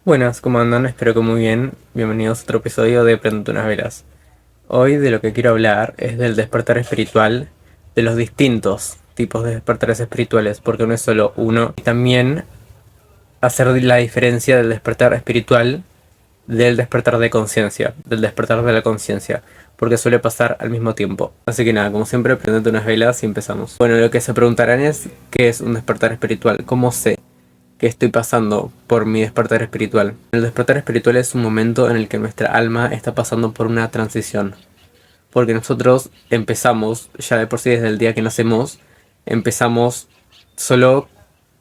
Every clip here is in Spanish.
Buenas, ¿cómo andan? Espero que muy bien. Bienvenidos a otro episodio de Prendete unas velas. Hoy de lo que quiero hablar es del despertar espiritual, de los distintos tipos de despertares espirituales, porque no es solo uno. Y también hacer la diferencia del despertar espiritual del despertar de conciencia, del despertar de la conciencia, porque suele pasar al mismo tiempo. Así que nada, como siempre, prendete unas velas y empezamos. Bueno, lo que se preguntarán es, ¿qué es un despertar espiritual? ¿Cómo sé que estoy pasando por mi despertar espiritual? El despertar espiritual es un momento en el que nuestra alma está pasando por una transición. Porque nosotros empezamos, ya de por sí desde el día que nacemos, empezamos solo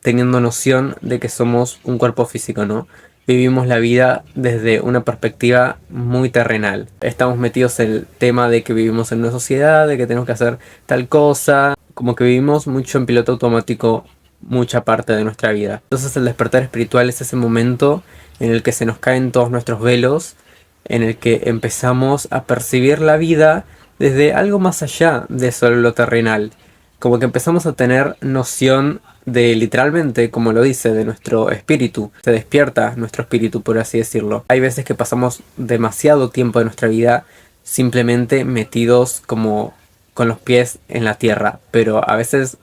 teniendo noción de que somos un cuerpo físico, ¿no? Vivimos la vida desde una perspectiva muy terrenal. Estamos metidos en el tema de que vivimos en una sociedad, de que tenemos que hacer tal cosa, como que vivimos mucho en piloto automático mucha parte de nuestra vida. Entonces el despertar espiritual es ese momento en el que se nos caen todos nuestros velos, en el que empezamos a percibir la vida desde algo más allá de solo lo terrenal. Como que empezamos a tener noción de, literalmente, como lo dice, de nuestro espíritu. Se despierta nuestro espíritu, por así decirlo. Hay veces que pasamos demasiado tiempo de nuestra vida simplemente metidos como con los pies en la tierra, pero a veces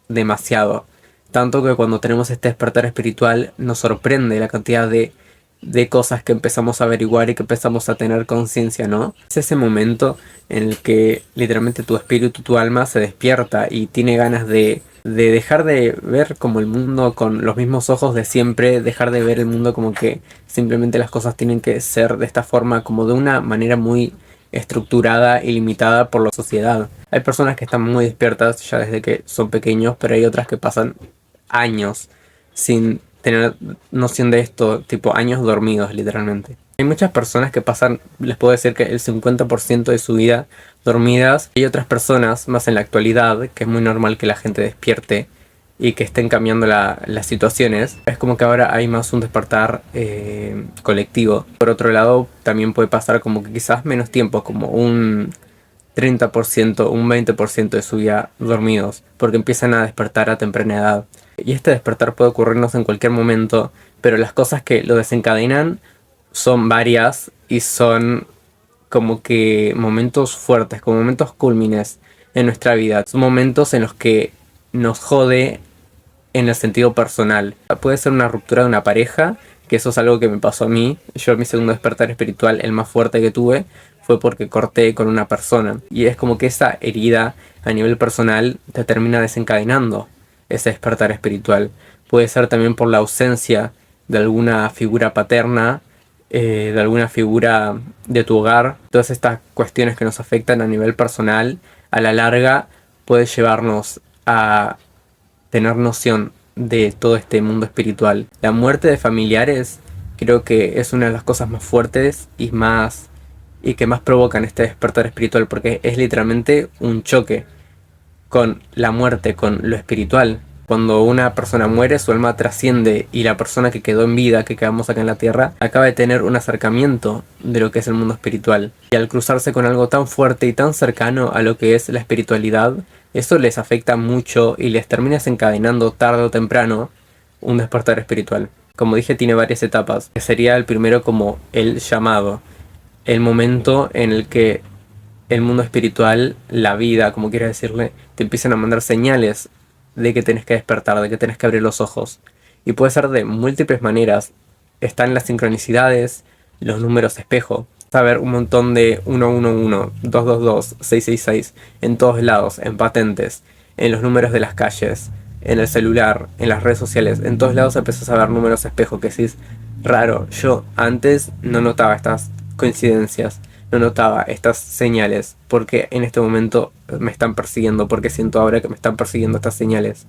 demasiado. Tanto que cuando tenemos este despertar espiritual nos sorprende la cantidad de cosas que empezamos a averiguar y que empezamos a tener conciencia, ¿no? Es ese momento en el que literalmente tu espíritu, tu alma se despierta y tiene ganas de dejar de ver como el mundo con los mismos ojos de siempre, dejar de ver el mundo como que simplemente las cosas tienen que ser de esta forma, como de una manera muy estructurada y limitada por la sociedad. Hay personas que están muy despiertas ya desde que son pequeños, pero hay otras que pasan años sin tener noción de esto, tipo años dormidos literalmente. Hay muchas personas que pasan, les puedo decir que el 50% de su vida dormidas. Hay otras personas, más en la actualidad, que es muy normal que la gente despierte y que estén cambiando las situaciones. Es como que ahora hay más un despertar colectivo. Por otro lado, también puede pasar como que quizás menos tiempo, como un 30%, un 20% de su vida dormidos, porque empiezan a despertar a temprana edad. Y este despertar puede ocurrirnos en cualquier momento, pero las cosas que lo desencadenan son varias y son como que momentos fuertes, como momentos cúlmines en nuestra vida. Son momentos en los que nos jode en el sentido personal. Puede ser una ruptura de una pareja, que eso es algo que me pasó a mí. Yo mi segundo despertar espiritual, el más fuerte que tuve, fue porque corté con una persona. Y es como que esa herida a nivel personal te termina desencadenando ese despertar espiritual. Puede ser también por la ausencia de alguna figura paterna, de alguna figura de tu hogar. Todas estas cuestiones que nos afectan a nivel personal, a la larga, puede llevarnos a tener noción de todo este mundo espiritual. La muerte de familiares creo que es una de las cosas más fuertes y que más provocan este despertar espiritual, porque es literalmente un choque con la muerte, con lo espiritual. Cuando una persona muere, su alma trasciende y la persona que quedó en vida, que quedamos acá en la tierra, acaba de tener un acercamiento de lo que es el mundo espiritual. Y al cruzarse con algo tan fuerte y tan cercano a lo que es la espiritualidad, eso les afecta mucho y les termina desencadenando tarde o temprano un despertar espiritual. Como dije, tiene varias etapas. Sería el primero como el llamado, el momento en el que el mundo espiritual, la vida, como quieras decirle, te empiezan a mandar señales de que tenés que despertar, de que tenés que abrir los ojos. Y puede ser de múltiples maneras. Están las sincronicidades, los números espejo. Saber un montón de 111, 222, 666 en todos lados, en patentes, en los números de las calles, en el celular, en las redes sociales. En todos lados empezás a ver números espejo que decís, raro, yo antes no notaba estas coincidencias, no notaba estas señales, porque en este momento me están persiguiendo, porque siento ahora que me están persiguiendo estas señales.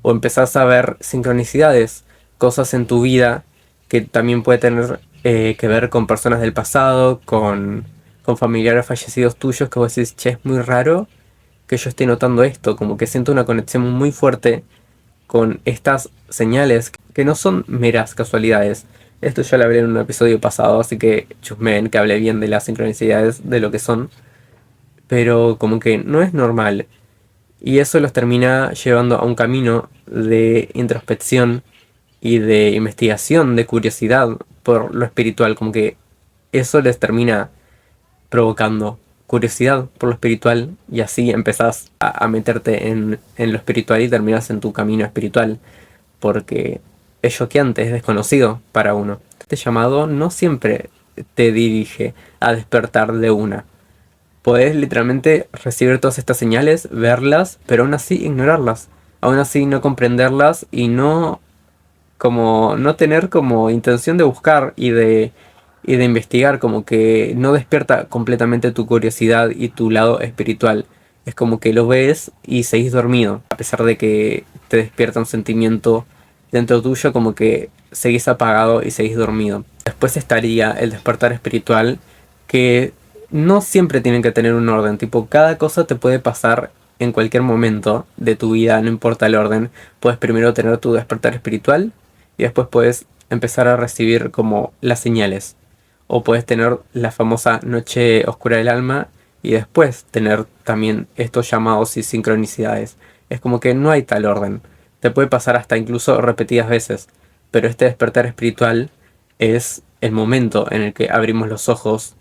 O empezás a ver sincronicidades, cosas en tu vida que también puede tener que ver con personas del pasado, con familiares fallecidos tuyos, que vos decís, che, es muy raro que yo esté notando esto, como que siento una conexión muy fuerte con estas señales que no son meras casualidades. Esto ya lo hablé en un episodio pasado, así que chusmen que hablé bien de las sincronicidades, de lo que son, pero como que no es normal. Y eso los termina llevando a un camino de introspección y de investigación, de curiosidad por lo espiritual, como que eso les termina provocando curiosidad por lo espiritual y así empezás a meterte en lo espiritual y terminas en tu camino espiritual, porque es choqueante, es desconocido para uno. Este llamado no siempre te dirige a despertar de una. Podés literalmente recibir todas estas señales, verlas, pero aún así ignorarlas. Aún así no comprenderlas y no tener como intención de buscar y de investigar, como que no despierta completamente tu curiosidad y tu lado espiritual. Es como que lo ves y seguís dormido, a pesar de que te despierta un sentimiento dentro tuyo, como que seguís apagado y seguís dormido. Después estaría el despertar espiritual, que no siempre tienen que tener un orden, tipo cada cosa te puede pasar en cualquier momento de tu vida, no importa el orden. Puedes primero tener tu despertar espiritual y después puedes empezar a recibir como las señales. O puedes tener la famosa noche oscura del alma y después tener también estos llamados y sincronicidades. Es como que no hay tal orden. Te puede pasar hasta incluso repetidas veces. Pero este despertar espiritual es el momento en el que abrimos los ojos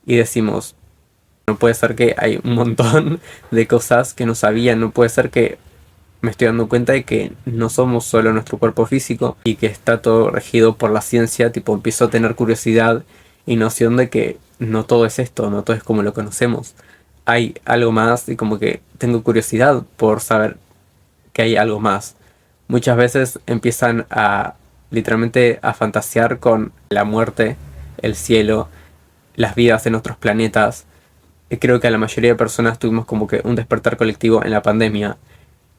y decimos, no puede ser que hay un montón de cosas que no sabía, no puede ser que me estoy dando cuenta de que no somos solo nuestro cuerpo físico y que está todo regido por la ciencia, tipo empiezo a tener curiosidad y noción de que no todo es esto, no todo es como lo conocemos. Hay algo más y como que tengo curiosidad por saber que hay algo más. Muchas veces empiezan a literalmente a fantasear con la muerte, el cielo, las vidas en otros planetas. Y creo que a la mayoría de personas tuvimos como que un despertar colectivo en la pandemia,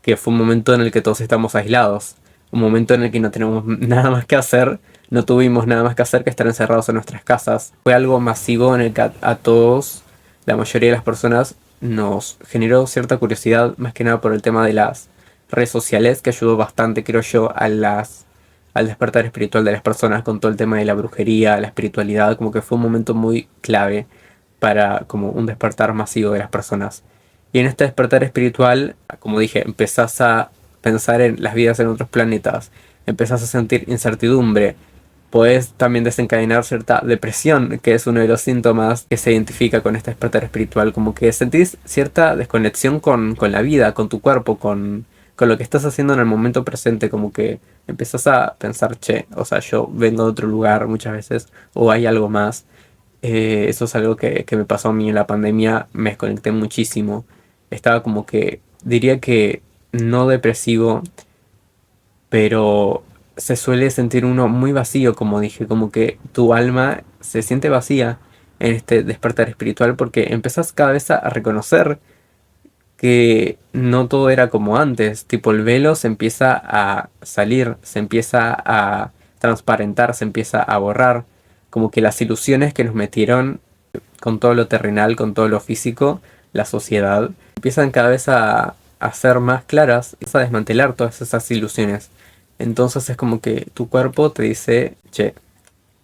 que fue un momento en el que todos estamos aislados, un momento en el que no tenemos nada más que hacer, no tuvimos nada más que hacer que estar encerrados en nuestras casas. Fue algo masivo en el que a todos, la mayoría de las personas, nos generó cierta curiosidad, más que nada por el tema de las redes sociales, que ayudó bastante, creo yo, al despertar espiritual de las personas con todo el tema de la brujería, la espiritualidad, como que fue un momento muy clave para como un despertar masivo de las personas. Y en este despertar espiritual, como dije, empezás a pensar en las vidas en otros planetas, empezás a sentir incertidumbre, podés también desencadenar cierta depresión, que es uno de los síntomas que se identifica con este despertar espiritual, como que sentís cierta desconexión con la vida, con tu cuerpo, con lo que estás haciendo en el momento presente, como que empezás a pensar, che, o sea, yo vengo de otro lugar muchas veces, o hay algo más. Eso es algo que me pasó a mí en la pandemia, me desconecté muchísimo. Estaba como que, diría que no depresivo, pero se suele sentir uno muy vacío, como dije, como que tu alma se siente vacía en este despertar espiritual porque empezás cada vez a reconocer que no todo era como antes, tipo el velo se empieza a salir, se empieza a transparentar, se empieza a borrar, como que las ilusiones que nos metieron con todo lo terrenal, con todo lo físico, la sociedad, empiezan cada vez a ser más claras, empieza a desmantelar todas esas ilusiones. Entonces es como que tu cuerpo te dice, che,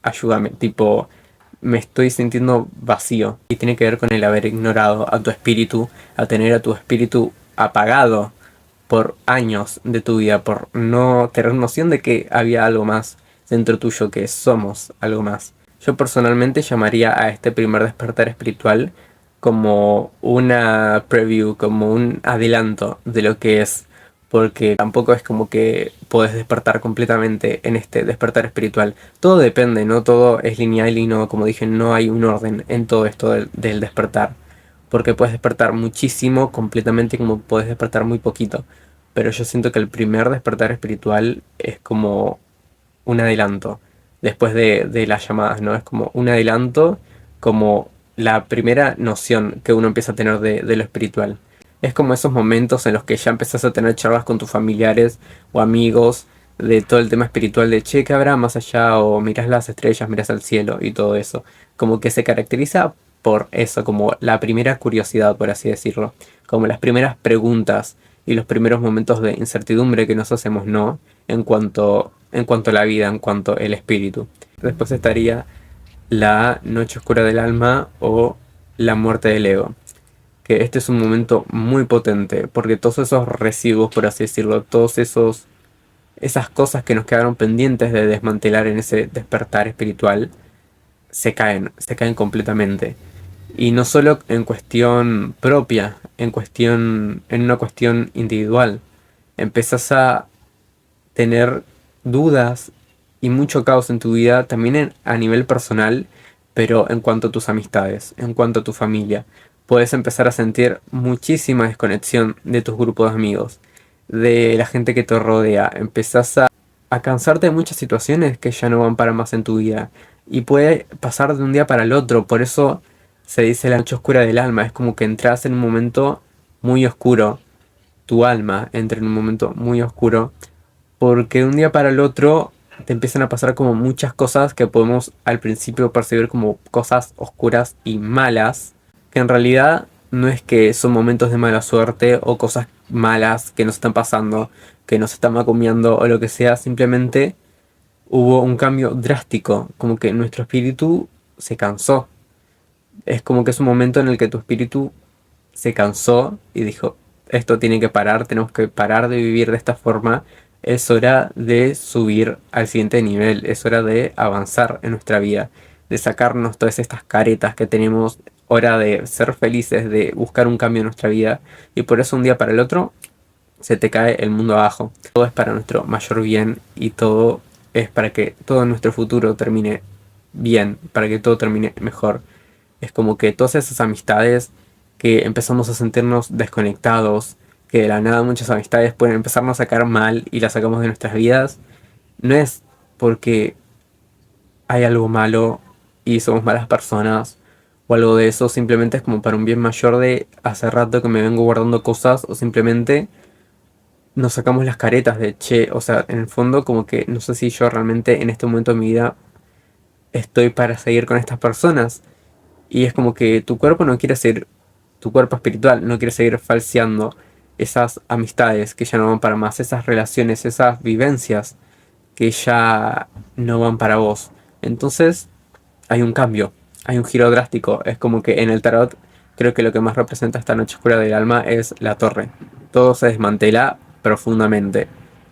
ayúdame, tipo, me estoy sintiendo vacío. Y tiene que ver con el haber ignorado a tu espíritu, a tener a tu espíritu apagado por años de tu vida, por no tener noción de que había algo más dentro tuyo, que somos algo más. Yo personalmente llamaría a este primer despertar espiritual como una preview, como un adelanto de lo que es, porque tampoco es como que puedes despertar completamente en este despertar espiritual. Todo depende, no todo es lineal y no, como dije, no hay un orden en todo esto del despertar, porque puedes despertar muchísimo completamente como puedes despertar muy poquito. Pero yo siento que el primer despertar espiritual es como un adelanto después de las llamadas, ¿no? Es como un adelanto, como la primera noción que uno empieza a tener de lo espiritual. Es como esos momentos en los que ya empezás a tener charlas con tus familiares o amigos de todo el tema espiritual de che, ¿qué habrá más allá? O miras las estrellas, miras al cielo y todo eso. Como que se caracteriza por eso, como la primera curiosidad, por así decirlo. Como las primeras preguntas y los primeros momentos de incertidumbre que nos hacemos, ¿no? En cuanto a la vida, en cuanto al espíritu. Después estaría la noche oscura del alma o la muerte del ego. Que este es un momento muy potente, porque todos esos residuos, por así decirlo, todos esos esas cosas que nos quedaron pendientes de desmantelar en ese despertar espiritual se caen completamente. Y no solo en cuestión propia, en una cuestión individual. Empezás a tener dudas y mucho caos en tu vida, también a nivel personal, pero en cuanto a tus amistades, en cuanto a tu familia. Puedes empezar a sentir muchísima desconexión de tus grupos de amigos, de la gente que te rodea. Empezás a cansarte de muchas situaciones que ya no van para más en tu vida. Y puede pasar de un día para el otro. Por eso se dice la noche oscura del alma. Es como que entras en un momento muy oscuro. Tu alma entra en un momento muy oscuro. Porque de un día para el otro te empiezan a pasar como muchas cosas que podemos al principio percibir como cosas oscuras y malas. Que en realidad no es que son momentos de mala suerte o cosas malas que nos están pasando, que nos están comiendo o lo que sea. Simplemente hubo un cambio drástico, como que nuestro espíritu se cansó. Es como que es un momento en el que tu espíritu se cansó y dijo, esto tiene que parar, tenemos que parar de vivir de esta forma. Es hora de subir al siguiente nivel, es hora de avanzar en nuestra vida, de sacarnos todas estas caretas que tenemos, hora de ser felices, de buscar un cambio en nuestra vida. Y por eso un día para el otro se te cae el mundo abajo. Todo es para nuestro mayor bien y todo es para que todo nuestro futuro termine bien, para que todo termine mejor. Es como que todas esas amistades que empezamos a sentirnos desconectados, que de la nada muchas amistades pueden empezarnos a sacar mal y las sacamos de nuestras vidas, no es porque hay algo malo y somos malas personas o algo de eso, simplemente es como para un bien mayor de hace rato que me vengo guardando cosas o simplemente nos sacamos las caretas de che, o sea, en el fondo como que no sé si yo realmente en este momento de mi vida estoy para seguir con estas personas. Y es como que tu cuerpo no quiere seguir, tu cuerpo espiritual no quiere seguir falseando esas amistades que ya no van para más, esas relaciones, esas vivencias que ya no van para vos. Entonces hay un cambio, hay un giro drástico. Es como que en el tarot creo que lo que más representa esta noche oscura del alma es la torre. Todo se desmantela profundamente,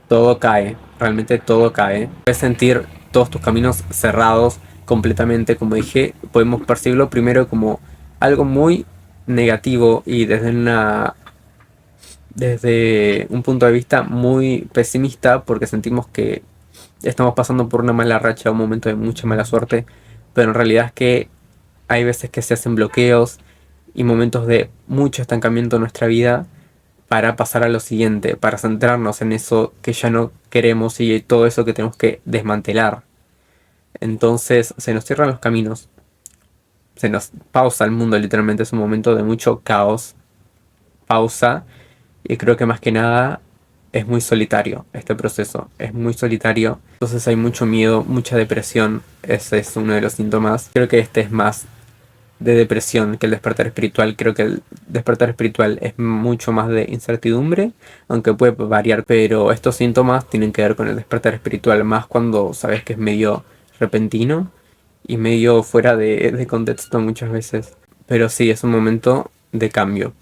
todo cae, realmente todo cae. Puedes sentir todos tus caminos cerrados completamente, como dije, podemos percibirlo primero como algo muy negativo y desde un punto de vista muy pesimista porque sentimos que estamos pasando por una mala racha, un momento de mucha mala suerte, pero en realidad es que hay veces que se hacen bloqueos y momentos de mucho estancamiento en nuestra vida para pasar a lo siguiente, para centrarnos en eso que ya no queremos y todo eso que tenemos que desmantelar. Entonces se nos cierran los caminos, se nos pausa el mundo, literalmente es un momento de mucho caos, pausa, y creo que más que nada es muy solitario este proceso, es muy solitario, entonces hay mucho miedo, mucha depresión, ese es uno de los síntomas. Creo que este es más de depresión que el despertar espiritual. Creo que el despertar espiritual es mucho más de incertidumbre, aunque puede variar, pero estos síntomas tienen que ver con el despertar espiritual, más cuando sabes que es medio repentino y medio fuera de contexto muchas veces. Pero sí, es un momento de cambio.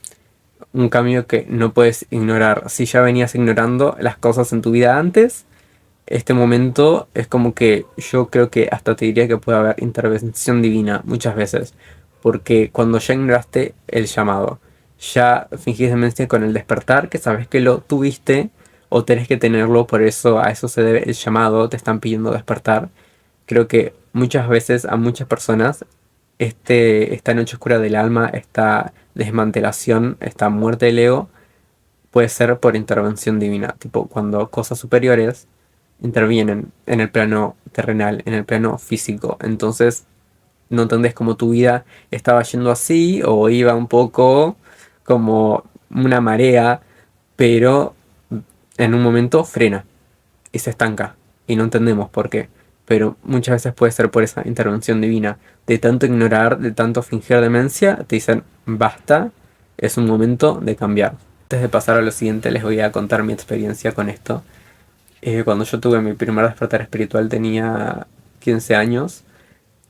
Un cambio que no puedes ignorar. Si ya venías ignorando las cosas en tu vida antes, este momento es como que yo creo que hasta te diría que puede haber intervención divina muchas veces. Porque cuando ya ignoraste el llamado, ya fingís demencia con el despertar, que sabes que lo tuviste o tenés que tenerlo, por eso a eso se debe el llamado, te están pidiendo despertar. Creo que muchas veces a muchas personas esta noche oscura del alma, esta desmantelación, esta muerte del ego, puede ser por intervención divina, tipo cuando cosas superiores intervienen en el plano terrenal, en el plano físico. Entonces no entendés cómo tu vida estaba yendo así o iba un poco como una marea, pero en un momento frena y se estanca y no entendemos por qué. Pero muchas veces puede ser por esa intervención divina. De tanto ignorar, de tanto fingir demencia, te dicen, basta, es un momento de cambiar. Antes de pasar a lo siguiente, les voy a contar mi experiencia con esto. Cuando yo tuve mi primer despertar espiritual tenía 15 años.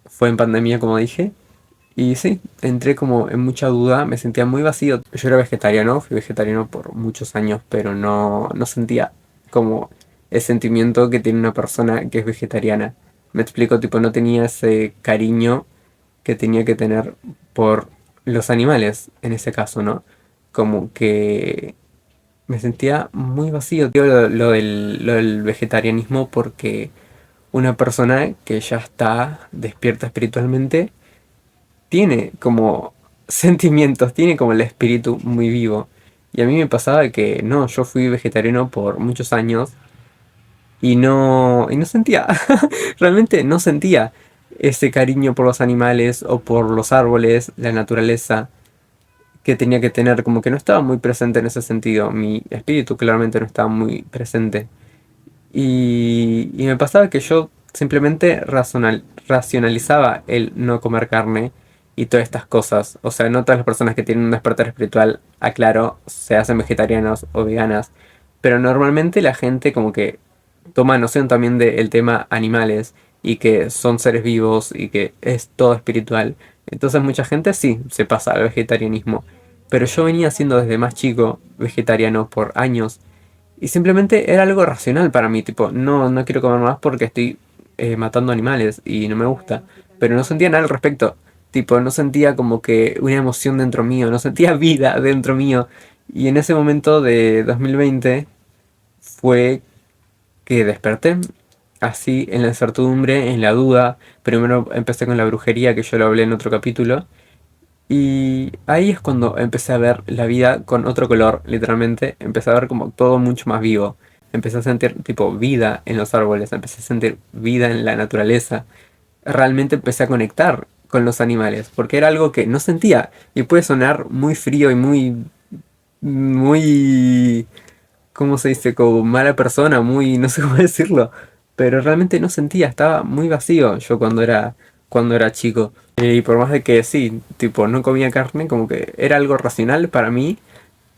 Fue en pandemia, como dije. Y sí, entré como en mucha duda, me sentía muy vacío. Yo era vegetariano, fui vegetariano por muchos años, pero no sentía como el sentimiento que tiene una persona que es vegetariana. Me explico, tipo, no tenía ese cariño que tenía que tener por los animales, en ese caso, ¿no? Como que me sentía muy vacío, tío, lo del vegetarianismo, porque una persona que ya está despierta espiritualmente tiene como sentimientos, tiene como el espíritu muy vivo. Y a mí me pasaba que no, yo fui vegetariano por muchos años y no sentía, realmente no sentía ese cariño por los animales o por los árboles, la naturaleza que tenía que tener, como que no estaba muy presente en ese sentido. Mi espíritu claramente no estaba muy presente. Y me pasaba que yo simplemente racionalizaba el no comer carne y todas estas cosas. O sea, no todas las personas que tienen un despertar espiritual, aclaro, se hacen vegetarianas o veganas. Pero normalmente la gente como que toma noción también del tema animales y que son seres vivos y que es todo espiritual. Entonces mucha gente sí se pasa al vegetarianismo. Pero yo venía siendo desde más chico vegetariano por años y simplemente era algo racional para mí, tipo, no, no quiero comer más porque estoy matando animales y no me gusta. Pero no sentía nada al respecto. Tipo, no sentía como que una emoción dentro mío, no sentía vida dentro mío. Y en ese momento de 2020 fue que desperté así en la incertidumbre, en la duda. Primero empecé con la brujería, que yo lo hablé en otro capítulo. Y ahí es cuando empecé a ver la vida con otro color, literalmente. Empecé a ver como todo mucho más vivo. Empecé a sentir tipo vida en los árboles, empecé a sentir vida en la naturaleza. Realmente empecé a conectar con los animales, porque era algo que no sentía. Y puede sonar muy frío y muy, ¿cómo se dice? Como mala persona, muy, no sé cómo decirlo. Pero realmente no sentía, estaba muy vacío yo cuando era chico. Y por más de que sí, tipo, no comía carne, como que era algo racional para mí,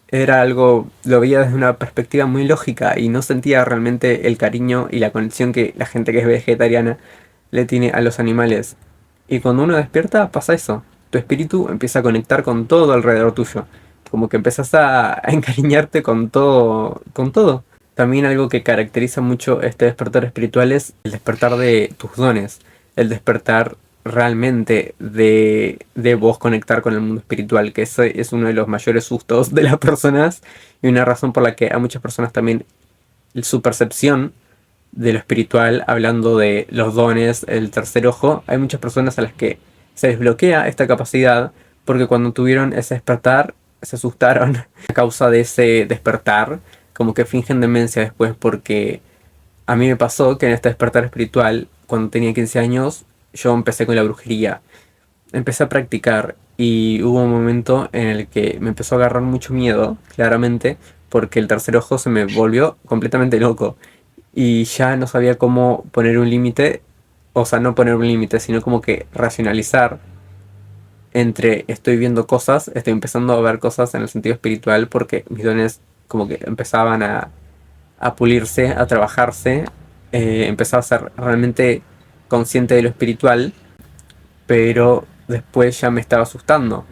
era algo, lo veía desde una perspectiva muy lógica y no sentía realmente el cariño y la conexión que la gente que es vegetariana le tiene a los animales. Y cuando uno despierta pasa eso, tu espíritu empieza a conectar con todo alrededor tuyo, como que empezás a encariñarte con todo, con todo. También algo que caracteriza mucho este despertar espiritual es el despertar de tus dones, el despertar realmente de vos conectar con el mundo espiritual, que ese es uno de los mayores sustos de las personas y una razón por la que a muchas personas también su percepción de lo espiritual, hablando de los dones, el tercer ojo, hay muchas personas a las que se desbloquea esta capacidad porque cuando tuvieron ese despertar se asustaron a causa de ese despertar, como que fingen demencia después porque a mí me pasó que en este despertar espiritual, cuando tenía 15 años, yo empecé con la brujería. Empecé a practicar y hubo un momento en el que me empezó a agarrar mucho miedo, claramente, porque el tercer ojo se me volvió completamente loco y ya no sabía cómo poner un límite, o sea, no poner un límite, sino como que racionalizar entre estoy viendo cosas, estoy empezando a ver cosas en el sentido espiritual porque mis dones como que empezaban a pulirse, a trabajarse, empezaba a ser realmente consciente de lo espiritual, pero después ya me estaba asustando.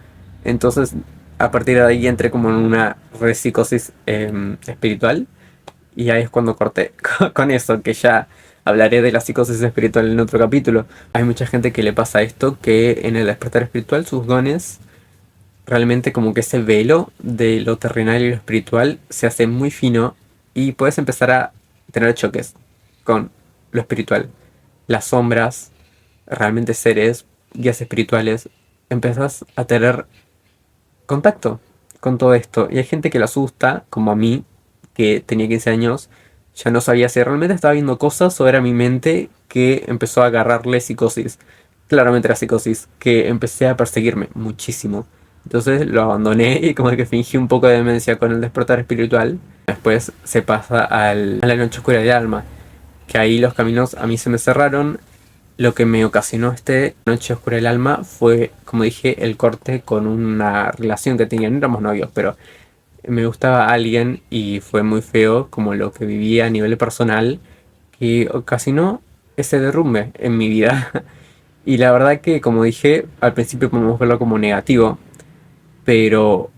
Entonces, a partir de ahí entré como en una repsicosis espiritual y ahí es cuando corté con eso, que ya hablaré de la psicosis espiritual en otro capítulo. Hay mucha gente que le pasa esto, que en el despertar espiritual sus dones, realmente como que ese velo de lo terrenal y lo espiritual se hace muy fino y puedes empezar a tener choques con lo espiritual. Las sombras, realmente seres, guías espirituales, empezás a tener contacto con todo esto. Y hay gente que le asusta, como a mí, que tenía 15 años, ya no sabía si realmente estaba viendo cosas o era mi mente que empezó a agarrarle psicosis. Claramente era psicosis, que empecé a perseguirme muchísimo. Entonces lo abandoné y como que fingí un poco de demencia con el despertar espiritual. Después se pasa a la noche oscura del alma, que ahí los caminos a mí se me cerraron. Lo que me ocasionó este Noche Oscura del Alma fue, como dije, el corte con una relación que tenía. No éramos novios, pero me gustaba alguien y fue muy feo como lo que vivía a nivel personal que ocasionó ese derrumbe en mi vida. Y la verdad que, como dije, al principio podemos verlo como negativo, pero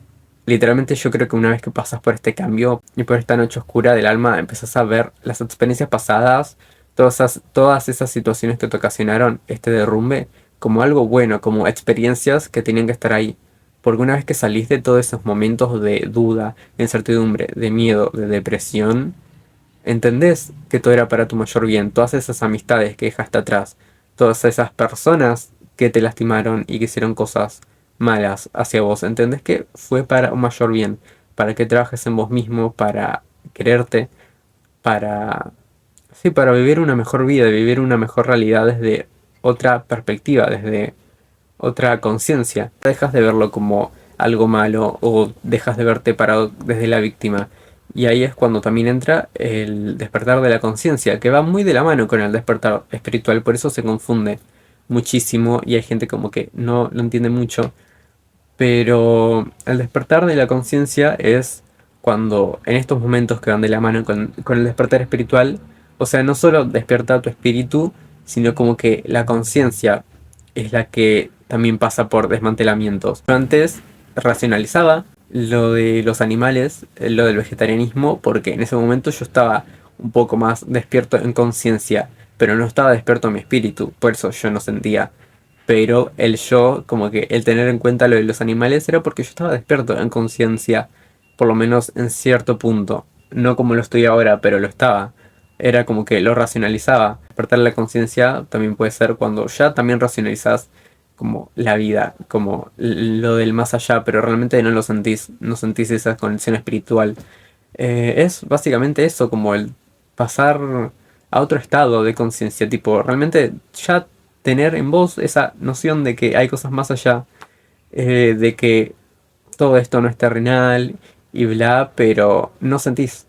Literalmente yo creo que una vez que pasas por este cambio y por esta noche oscura del alma, empezás a ver las experiencias pasadas, todas esas situaciones que te ocasionaron este derrumbe, como algo bueno, como experiencias que tenían que estar ahí. Porque una vez que salís de todos esos momentos de duda, de incertidumbre, de miedo, de depresión, entendés que todo era para tu mayor bien. Todas esas amistades que dejaste atrás, todas esas personas que te lastimaron y que hicieron cosas malas hacia vos, entendés que fue para un mayor bien, para que trabajes en vos mismo, para quererte, para, sí, para vivir una mejor vida, vivir una mejor realidad desde otra perspectiva, desde otra conciencia. Dejas de verlo como algo malo o dejas de verte parado desde la víctima. Y ahí es cuando también entra el despertar de la conciencia, que va muy de la mano con el despertar espiritual, por eso se confunde muchísimo y hay gente como que no lo entiende mucho. Pero el despertar de la conciencia es cuando en estos momentos que van de la mano con el despertar espiritual, o sea, no solo despierta tu espíritu, sino como que la conciencia es la que también pasa por desmantelamientos. Yo antes racionalizaba lo de los animales, lo del vegetarianismo, porque en ese momento yo estaba un poco más despierto en conciencia, pero no estaba despierto en mi espíritu, por eso yo no sentía. Pero el yo, como que el tener en cuenta lo de los animales era porque yo estaba despierto en conciencia, por lo menos en cierto punto. No como lo estoy ahora, pero lo estaba. Era como que lo racionalizaba. Despertar la conciencia también puede ser cuando ya también racionalizás como la vida, como lo del más allá, pero realmente no lo sentís, no sentís esa conexión espiritual. Es básicamente eso, como el pasar a otro estado de conciencia, tipo, realmente ya tener en vos esa noción de que hay cosas más allá, de que todo esto no es terrenal y bla, pero no sentís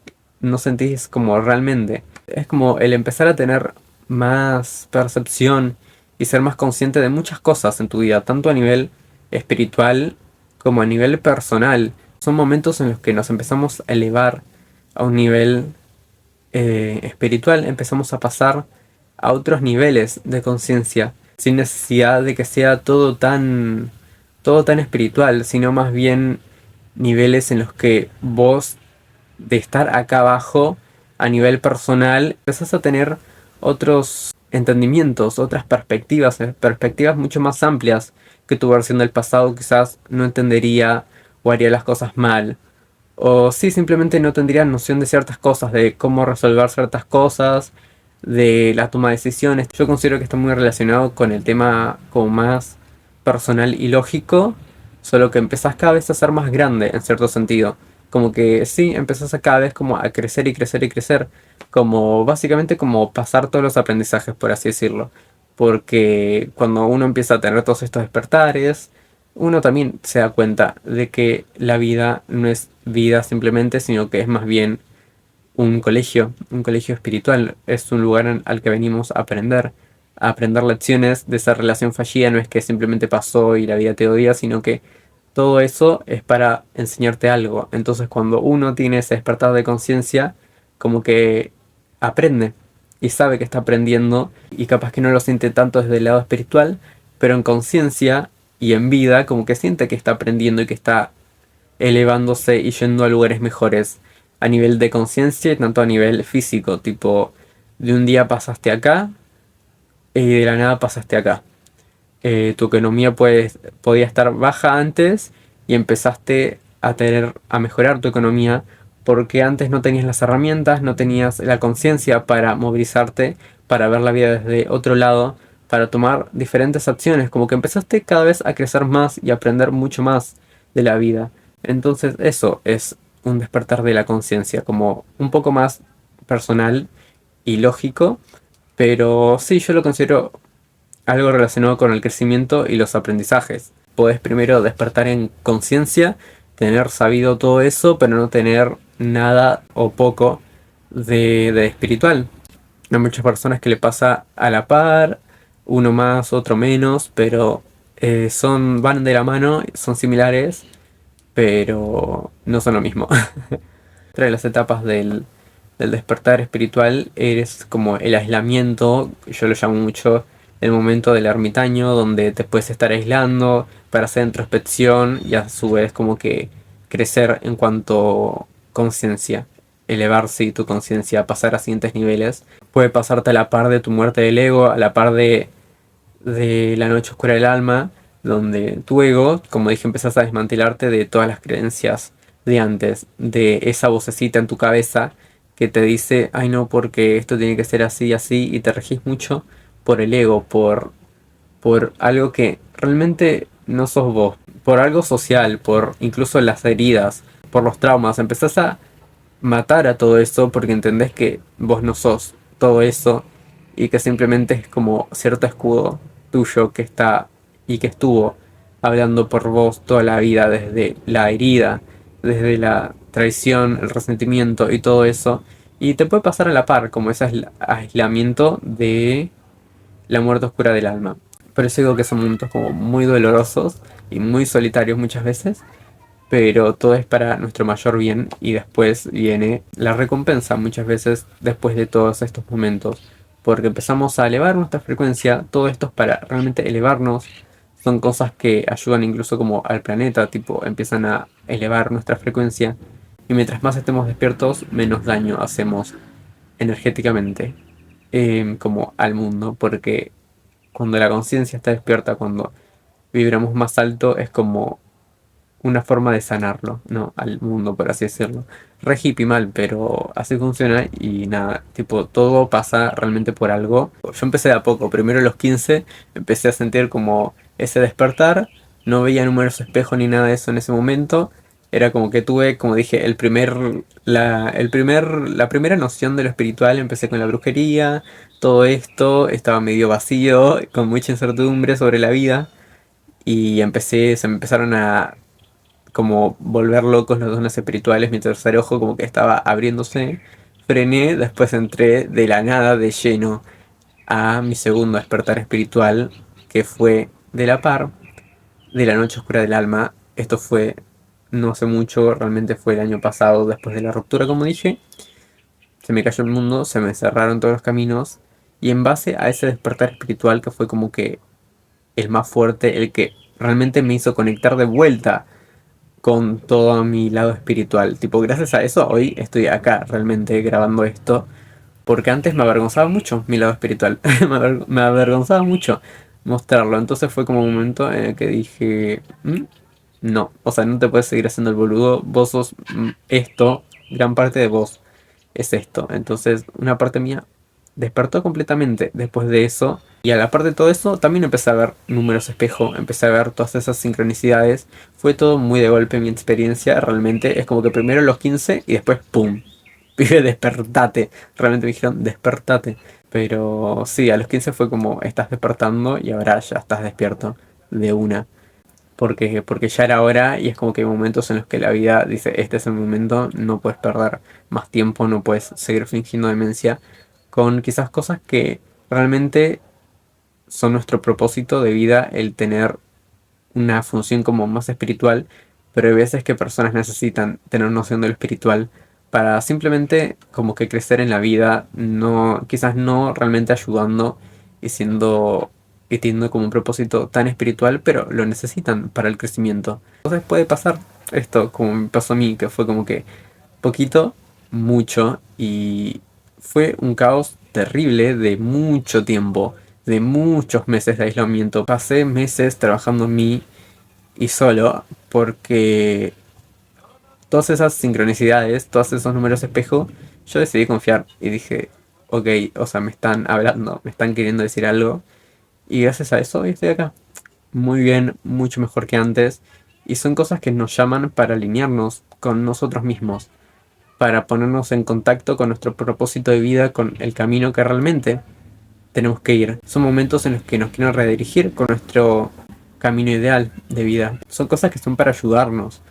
como realmente. Es como el empezar a tener más percepción y ser más consciente de muchas cosas en tu vida, tanto a nivel espiritual como a nivel personal. Son momentos en los que nos empezamos a elevar a un nivel espiritual, empezamos a pasar a otros niveles de conciencia, sin necesidad de que sea todo tan espiritual, sino más bien niveles en los que vos, de estar acá abajo, a nivel personal, empezás a tener otros entendimientos, otras perspectivas, perspectivas mucho más amplias que tu versión del pasado quizás no entendería o haría las cosas mal. O sí, simplemente no tendrían noción de ciertas cosas, de cómo resolver ciertas cosas, de la toma de decisiones. Yo considero que está muy relacionado con el tema como más personal y lógico, solo que empezás cada vez a ser más grande en cierto sentido. Como que sí, empezás a cada vez como a crecer y crecer y crecer, como básicamente como pasar todos los aprendizajes, por así decirlo. Porque cuando uno empieza a tener todos estos despertares, uno también se da cuenta de que la vida no es vida simplemente, sino que es más bien un colegio espiritual. Es un lugar al que venimos a aprender lecciones de esa relación fallida. No es que simplemente pasó y la vida te odia, sino que todo eso es para enseñarte algo. Entonces cuando uno tiene ese despertar de conciencia, como que aprende y sabe que está aprendiendo y capaz que no lo siente tanto desde el lado espiritual, pero en conciencia y en vida como que siente que está aprendiendo y que está elevándose y yendo a lugares mejores a nivel de conciencia y tanto a nivel físico, tipo de un día pasaste acá y de la nada pasaste acá. Tu economía podía estar baja antes y empezaste a mejorar tu economía porque antes no tenías las herramientas, no tenías la conciencia para movilizarte, para ver la vida desde otro lado, para tomar diferentes acciones, como que empezaste cada vez a crecer más y aprender mucho más de la vida. Entonces eso es un despertar de la conciencia, como un poco más personal y lógico, pero sí, yo lo considero algo relacionado con el crecimiento y los aprendizajes. Podés primero despertar en conciencia, tener sabido todo eso, pero no tener nada o poco de espiritual. Hay muchas personas que le pasa a la par, uno más, otro menos, pero van de la mano, son similares, pero no son lo mismo. Otra de las etapas del despertar espiritual es como el aislamiento, yo lo llamo mucho el momento del ermitaño, donde te puedes estar aislando para hacer introspección y a su vez como que crecer en cuanto conciencia, elevarse y tu conciencia, pasar a siguientes niveles. Puede pasarte a la par de tu muerte del ego, a la par de la noche oscura del alma, donde tu ego, como dije, empezás a desmantelarte de todas las creencias de antes, de esa vocecita en tu cabeza que te dice, ay no, porque esto tiene que ser así y así, y te regís mucho por el ego, por algo que realmente no sos vos, por algo social, por incluso las heridas, por los traumas. Empezás a matar a todo eso porque entendés que vos no sos todo eso y que simplemente es como cierto escudo tuyo que está y que estuvo hablando por vos toda la vida, desde la herida, desde la traición, el resentimiento y todo eso. Y te puede pasar a la par, como ese aislamiento de la muerte oscura del alma. Por eso digo que son momentos como muy dolorosos y muy solitarios muchas veces, pero todo es para nuestro mayor bien y después viene la recompensa muchas veces después de todos estos momentos, porque empezamos a elevar nuestra frecuencia. Todo esto es para realmente elevarnos, son cosas que ayudan incluso como al planeta, tipo empiezan a elevar nuestra frecuencia, y mientras más estemos despiertos menos daño hacemos energéticamente, como al mundo, porque cuando la conciencia está despierta, cuando vibramos más alto, es como una forma de sanarlo, ¿no? Al mundo, por así decirlo. Re hippie mal, pero así funciona y nada, tipo, todo pasa realmente por algo. Yo empecé de a poco, primero a los 15 empecé a sentir como ese despertar, no veía números espejo ni nada de eso en ese momento. Era como que tuve, como dije, la primera noción de lo espiritual. Empecé con la brujería, todo esto, estaba medio vacío, con mucha incertidumbre sobre la vida. Y se me empezaron a como volver locos los dones espirituales. Mi tercer ojo como que estaba abriéndose. Frené, después entré de la nada de lleno a mi segundo despertar espiritual, que fue de la par de la noche oscura del alma. Esto fue no hace mucho, realmente fue el año pasado, después de la ruptura, como dije. Se me cayó el mundo, se me cerraron todos los caminos. Y en base a ese despertar espiritual, que fue como que el más fuerte, el que realmente me hizo conectar de vuelta con todo mi lado espiritual. Tipo, gracias a eso hoy estoy acá realmente grabando esto. Porque antes me avergonzaba mucho mi lado espiritual. Me avergonzaba mucho mostrarlo. Entonces fue como un momento en el que dije, no, o sea, no te puedes seguir haciendo el boludo. Vos sos esto, gran parte de vos es esto. Entonces una parte mía despertó completamente después de eso. Y a la par de todo eso, también empecé a ver números espejo, empecé a ver todas esas sincronicidades. Fue todo muy de golpe mi experiencia. Realmente es como que primero los 15 y después ¡pum! Pibe, despertate. Realmente me dijeron, despertate. Pero sí, a los 15 fue como, estás despertando y ahora ya estás despierto de una. Porque ya era hora y es como que hay momentos en los que la vida dice, este es el momento, no puedes perder más tiempo, no puedes seguir fingiendo demencia con quizás cosas que realmente son nuestro propósito de vida, el tener una función como más espiritual, pero hay veces que personas necesitan tener noción de lo espiritual para simplemente como que crecer en la vida, no, quizás no realmente ayudando y siendo y teniendo como un propósito tan espiritual, pero lo necesitan para el crecimiento. Entonces puede pasar esto, como me pasó a mí, que fue como que poquito, mucho, y fue un caos terrible de mucho tiempo, de muchos meses de aislamiento. Pasé meses trabajando en mí y solo, porque todas esas sincronicidades, todos esos números espejo, yo decidí confiar y dije, ok, o sea, me están hablando, me están queriendo decir algo, y gracias a eso hoy estoy acá. Muy bien, mucho mejor que antes, y son cosas que nos llaman para alinearnos con nosotros mismos, para ponernos en contacto con nuestro propósito de vida, con el camino que realmente tenemos que ir. Son momentos en los que nos quieren redirigir con nuestro camino ideal de vida. Son cosas que son para ayudarnos.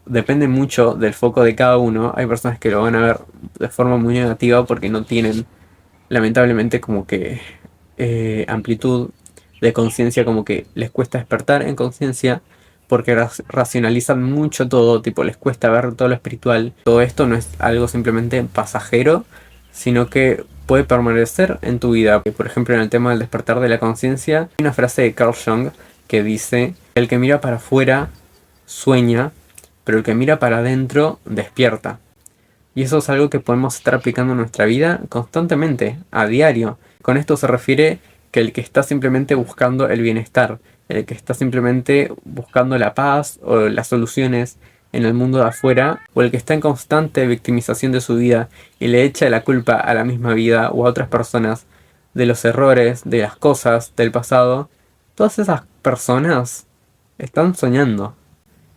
Depende mucho del foco de cada uno. Hay personas que lo van a ver de forma muy negativa porque no tienen, lamentablemente, como que amplitud de conciencia, como que les cuesta despertar en conciencia porque racionalizan mucho todo, tipo les cuesta ver todo lo espiritual. Todo esto no es algo simplemente pasajero, sino que puede permanecer en tu vida. Por ejemplo, en el tema del despertar de la conciencia, hay una frase de Carl Jung que dice, el que mira para afuera sueña, pero el que mira para adentro despierta. Y eso es algo que podemos estar aplicando en nuestra vida constantemente, a diario. Con esto se refiere que el que está simplemente buscando el bienestar, el que está simplemente buscando la paz o las soluciones en el mundo de afuera, o el que está en constante victimización de su vida y le echa la culpa a la misma vida o a otras personas de los errores, de las cosas del pasado, todas esas personas están soñando.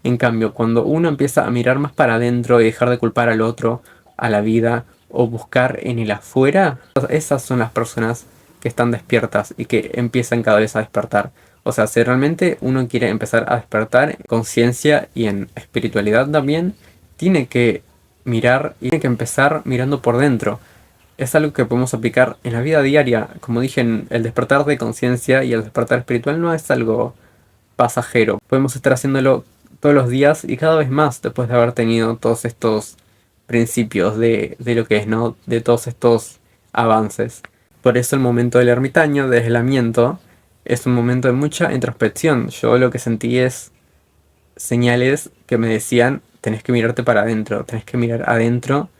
En cambio, cuando uno empieza a mirar más para adentro y dejar de culpar al otro, a la vida, o buscar en el afuera, esas son las personas que están despiertas y que empiezan cada vez a despertar. O sea, si realmente uno quiere empezar a despertar en conciencia y en espiritualidad también, tiene que mirar y tiene que empezar mirando por dentro. Es algo que podemos aplicar en la vida diaria. Como dije, el despertar de conciencia y el despertar espiritual no es algo pasajero. Podemos estar haciéndolo todos los días y cada vez más después de haber tenido todos estos principios de lo que es, ¿no? De todos estos avances. Por eso el momento del ermitaño, de aislamiento, es un momento de mucha introspección. Yo lo que sentí es señales que me decían, tenés que mirarte para adentro, tenés que mirar adentro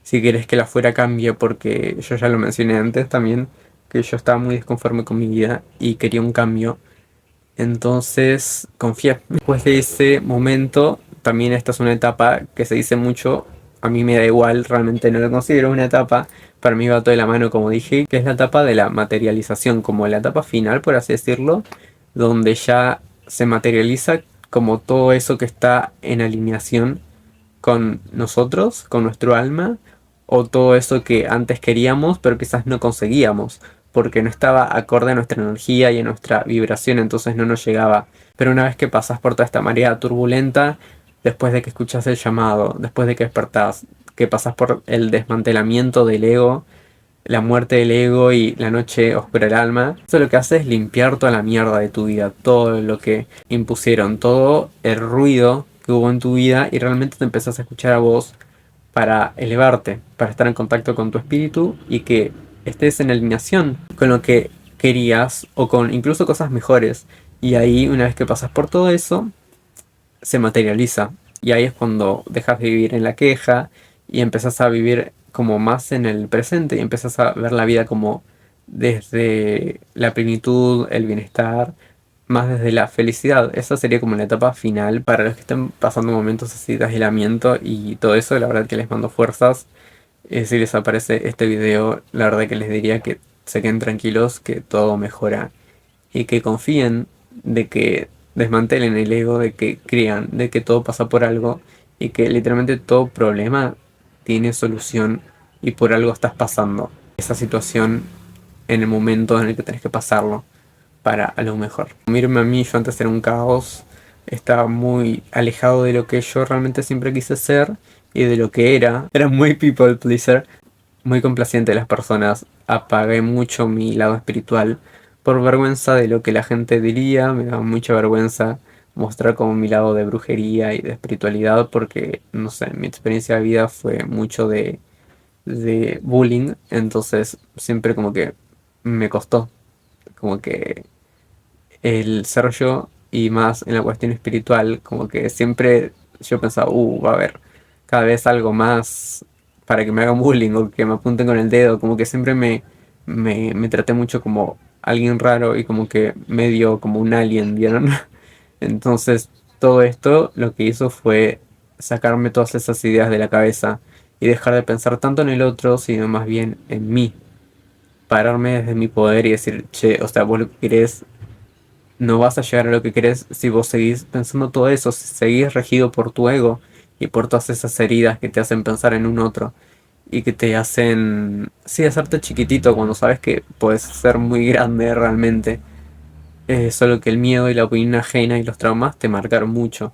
si quieres que la afuera cambie, porque yo ya lo mencioné antes también, que yo estaba muy desconforme con mi vida y quería un cambio. Entonces confié. Después de ese momento, también esta es una etapa que se dice mucho. A mí me da igual, realmente no lo considero una etapa. Para mí va todo de la mano, como dije, que es la etapa de la materialización, como la etapa final, por así decirlo, donde ya se materializa como todo eso que está en alineación con nosotros, con nuestro alma, o todo eso que antes queríamos, pero quizás no conseguíamos porque no estaba acorde a nuestra energía y a nuestra vibración, entonces no nos llegaba. Pero una vez que pasas por toda esta marea turbulenta, después de que escuchas el llamado, después de que despertás, que pasas por el desmantelamiento del ego, la muerte del ego y la noche oscura del alma, eso lo que hace es limpiar toda la mierda de tu vida, todo lo que impusieron, todo el ruido que hubo en tu vida, y realmente te empezás a escuchar a vos para elevarte, para estar en contacto con tu espíritu y que estés en alineación con lo que querías o con incluso cosas mejores. Y ahí, una vez que pasas por todo eso, se materializa. Y ahí es cuando dejas de vivir en la queja y empezás a vivir como más en el presente y empezás a ver la vida como desde la plenitud, el bienestar, más desde la felicidad. Esa sería como la etapa final para los que estén pasando momentos así de aislamiento y todo eso. La verdad que les mando fuerzas. Si les aparece este video, la verdad que les diría que se queden tranquilos, que todo mejora y que confíen, de que desmantelen el ego, de que crean, de que todo pasa por algo y que literalmente todo problema tiene solución y por algo estás pasando esa situación en el momento en el que tenés que pasarlo para algo mejor. Mírame a mí, yo antes era un caos, estaba muy alejado de lo que yo realmente siempre quise ser y de lo que era. Era muy people pleaser, muy complaciente de las personas. Apagué mucho mi lado espiritual por vergüenza de lo que la gente diría. Me daba mucha vergüenza mostrar como mi lado de brujería y de espiritualidad, porque, no sé, mi experiencia de vida fue mucho de bullying, entonces siempre como que me costó, como que el ser yo, y más en la cuestión espiritual, como que siempre yo pensaba, va a haber cada vez algo más para que me hagan bullying o que me apunten con el dedo, como que siempre me traté mucho como alguien raro y como que medio como un alien, ¿vieron? Entonces todo esto lo que hizo fue sacarme todas esas ideas de la cabeza y dejar de pensar tanto en el otro, sino más bien en mí. Pararme desde mi poder y decir, che, o sea, vos lo que querés, no vas a llegar a lo que querés si vos seguís pensando todo eso, si seguís regido por tu ego y por todas esas heridas que te hacen pensar en un otro y que te hacen, sí, hacerte chiquitito cuando sabes que puedes ser muy grande realmente. Solo que el miedo y la opinión ajena y los traumas te marcaron mucho.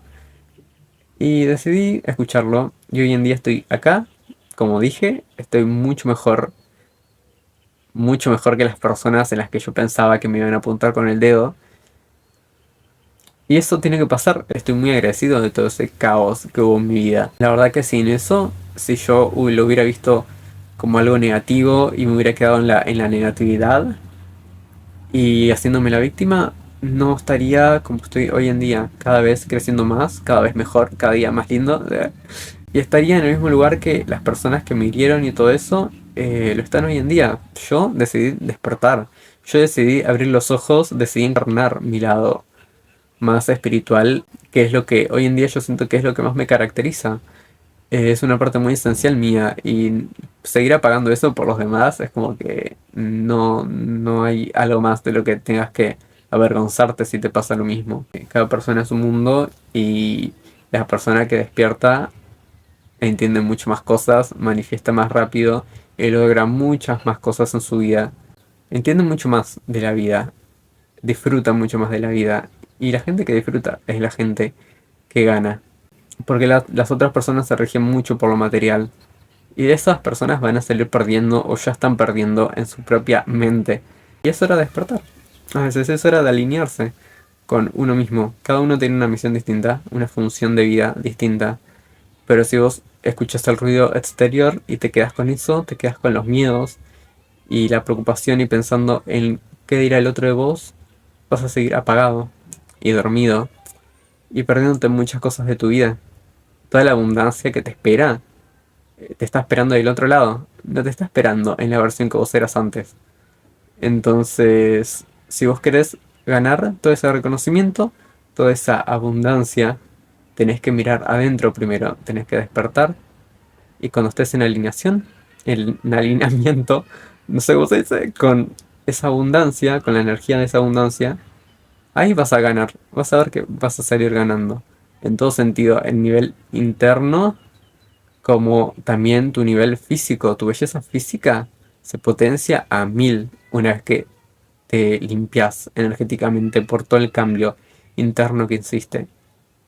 Y decidí escucharlo y hoy en día estoy acá, como dije, estoy mucho mejor que las personas en las que yo pensaba que me iban a apuntar con el dedo. Y eso tiene que pasar. Estoy muy agradecido de todo ese caos que hubo en mi vida. La verdad que sin eso, si yo lo hubiera visto como algo negativo y me hubiera quedado en la negatividad y haciéndome la víctima, no estaría como estoy hoy en día, cada vez creciendo más, cada vez mejor, cada día más lindo. Y estaría en el mismo lugar que las personas que me hirieron y todo eso lo están hoy en día. Yo decidí despertar, yo decidí abrir los ojos, decidí encarnar mi lado más espiritual, que es lo que hoy en día yo siento que es lo que más me caracteriza. Es una parte muy esencial mía y seguir apagando eso por los demás es como que no hay algo más de lo que tengas que avergonzarte si te pasa lo mismo. Cada persona es un mundo y la persona que despierta entiende mucho más cosas, manifiesta más rápido y logra muchas más cosas en su vida. Entiende mucho más de la vida, disfruta mucho más de la vida y la gente que disfruta es la gente que gana. Porque las otras personas se rigen mucho por lo material. Y de esas personas van a salir perdiendo o ya están perdiendo en su propia mente. Y es hora de despertar. A veces es hora de alinearse con uno mismo. Cada uno tiene una misión distinta, una función de vida distinta. Pero si vos escuchas el ruido exterior y te quedas con eso, te quedas con los miedos y la preocupación y pensando en qué dirá el otro de vos, vas a seguir apagado y dormido y perdiéndote muchas cosas de tu vida. Toda la abundancia que te espera, te está esperando del otro lado. No te está esperando en la versión que vos eras antes. Entonces, si vos querés ganar todo ese reconocimiento, toda esa abundancia, tenés que mirar adentro primero. Tenés que despertar. Y cuando estés en alineación, en alineamiento, no sé cómo se dice, con esa abundancia, con la energía de esa abundancia, ahí vas a ganar. Vas a ver que vas a salir ganando. En todo sentido, el nivel interno como también tu nivel físico, tu belleza física se potencia a 1000 una vez que te limpias energéticamente por todo el cambio interno que hiciste.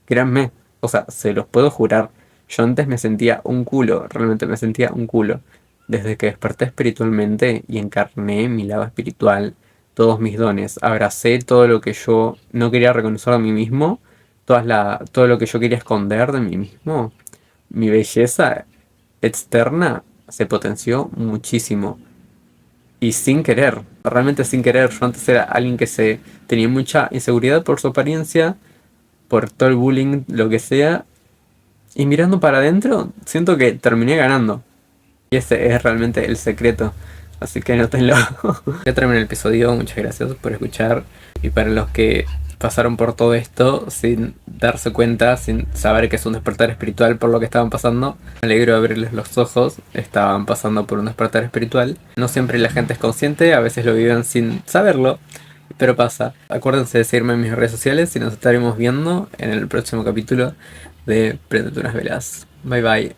Créanme, o sea, se los puedo jurar. Yo antes me sentía un culo, realmente me sentía un culo. Desde que desperté espiritualmente y encarné mi lado espiritual, todos mis dones, abracé todo lo que yo no quería reconocer de mí mismo, todo lo que yo quería esconder de mí mismo, mi belleza externa se potenció muchísimo. Y sin querer, realmente sin querer. Yo antes era alguien que se tenía mucha inseguridad por su apariencia, por todo el bullying, lo que sea. Y mirando para adentro, siento que terminé ganando. Y ese es realmente el secreto. Así que anótenlo. Ya terminé el episodio, muchas gracias por escuchar. Y para los que pasaron por todo esto sin darse cuenta, sin saber que es un despertar espiritual por lo que estaban pasando, me alegro de abrirles los ojos. Estaban pasando por un despertar espiritual. No siempre la gente es consciente, a veces lo viven sin saberlo. Pero pasa. Acuérdense de seguirme en mis redes sociales y nos estaremos viendo en el próximo capítulo de Prendete unas velas. Bye bye.